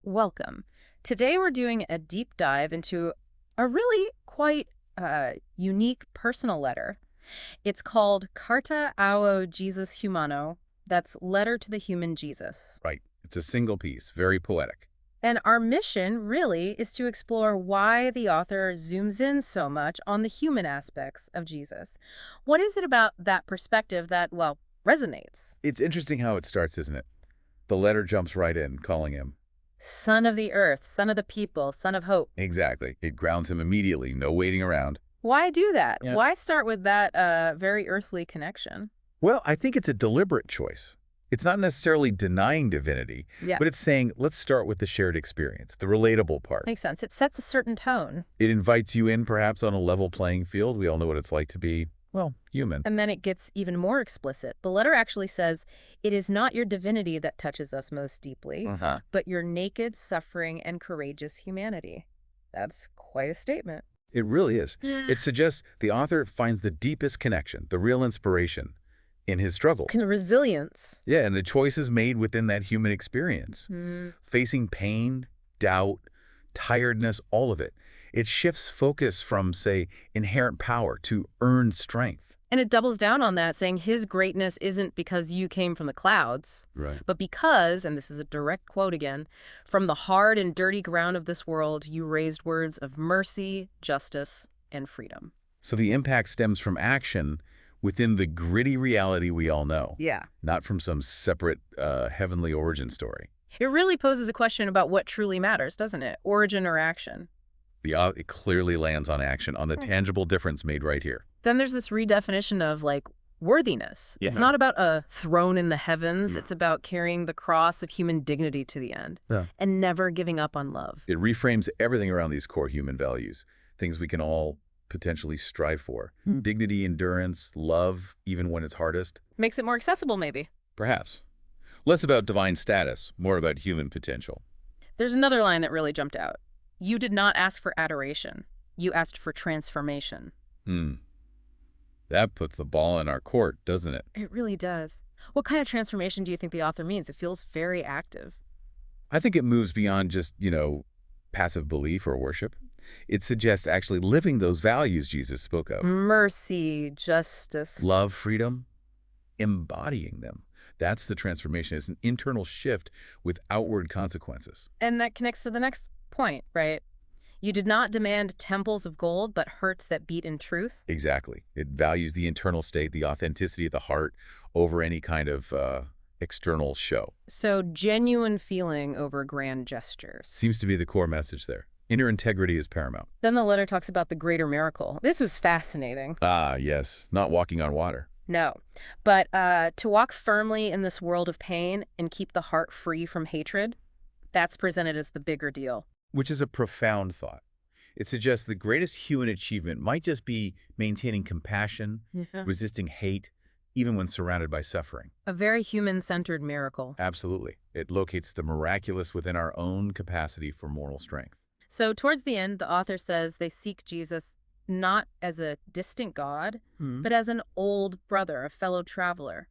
Welcome. Today we're doing a deep dive into a really quite unique personal letter. It's called Carta ao Jesus Humano. That's Letter to the Human Jesus. Right. It's a single piece, very poetic. And our mission really is to explore why the author zooms in so much on the human aspects of Jesus. What is it about that perspective that, well, resonates? It's interesting how it starts, isn't it? The letter jumps right in, calling him. Son of the earth, son of the people, son of hope. Exactly. It grounds him immediately, no waiting around. Why do that? Yeah. Why start with that very earthly connection? Well, I think it's a deliberate choice. It's not necessarily denying divinity, Yeah, but it's saying, let's start with the shared experience, the relatable part. makes sense. It sets a certain tone. It invites you in, perhaps, on a level playing field. We all know what it's like to be, well, human. And then it gets even more explicit. The letter actually says, it is not your divinity that touches us most deeply, but your naked, suffering, and courageous humanity. That's quite a statement. It really is. It suggests the author finds the deepest connection, the real inspiration, in his struggle. Resilience. Yeah, and the choices made within that human experience. Facing pain, doubt, tiredness, all of it. It shifts focus from, say, inherent power to earned strength. And it doubles down on that, saying his greatness isn't because you came from the clouds, Right. but because, and this is a direct quote again, from the hard and dirty ground of this world, you raised words of mercy, justice, and freedom. So the impact stems from action within the gritty reality we all know, Yeah. not from some separate heavenly origin story. It really poses a question about what truly matters, doesn't it? Origin or action? It clearly lands on action, on the tangible difference made right here. Then there's this redefinition of, like, worthiness. Yeah. It's not about a throne in the heavens. It's about carrying the cross of human dignity to the end Yeah. and never giving up on love. It reframes everything around these core human values, things we can all potentially strive for. Dignity, endurance, love, even when it's hardest. Makes it more accessible, maybe. Perhaps. Less about divine status, more about human potential. There's another line that really jumped out. You did not ask for adoration. You asked for transformation. That puts the ball in our court, doesn't it? It really does. What kind of transformation do you think the author means? It feels very active. I think it moves beyond just, passive belief or worship. It suggests actually living those values Jesus spoke of. Mercy, justice. Love, freedom, embodying them. That's the transformation. It's an internal shift with outward consequences. And that connects to the next point, right? You did not demand temples of gold, but hearts that beat in truth. Exactly. It values the internal state, the authenticity of the heart over any kind of external show. So genuine feeling over grand gestures. Seems to be the core message there. Inner integrity is paramount. Then the letter talks about the greater miracle. This was fascinating. Ah, yes. Not walking on water. No, but to walk firmly in this world of pain and keep the heart free from hatred, that's presented as the bigger deal. Which is a profound thought. It suggests the greatest human achievement might just be maintaining compassion, resisting hate, even when surrounded by suffering. A very human-centered miracle. Absolutely. It locates the miraculous within our own capacity for moral strength. So towards the end, the author says they seek Jesus not as a distant God, but as an old brother, a fellow traveler.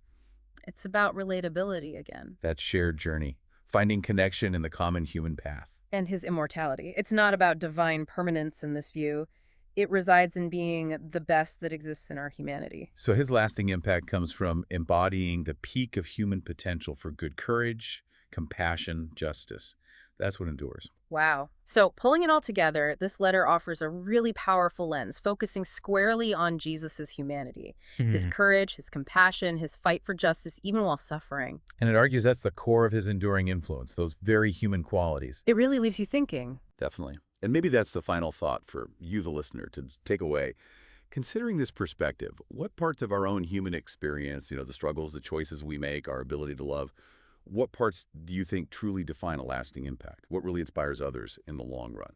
It's about relatability again. That shared journey, finding connection in the common human path. And his immortality. It's not about divine permanence in this view. It resides in being the best that exists in our humanity. So his lasting impact comes from embodying the peak of human potential for good courage, compassion, justice. That's what endures. Wow. So pulling it all together, this letter offers a really powerful lens, focusing squarely on Jesus's humanity, his courage, his compassion, his fight for justice, even while suffering. And it argues that's the core of his enduring influence, those very human qualities. It really leaves you thinking. Definitely. And maybe that's the final thought for you, the listener, to take away. Considering this perspective, what parts of our own human experience, the struggles, the choices we make, our ability to love, what parts do you think truly define a lasting impact? What really inspires others in the long run?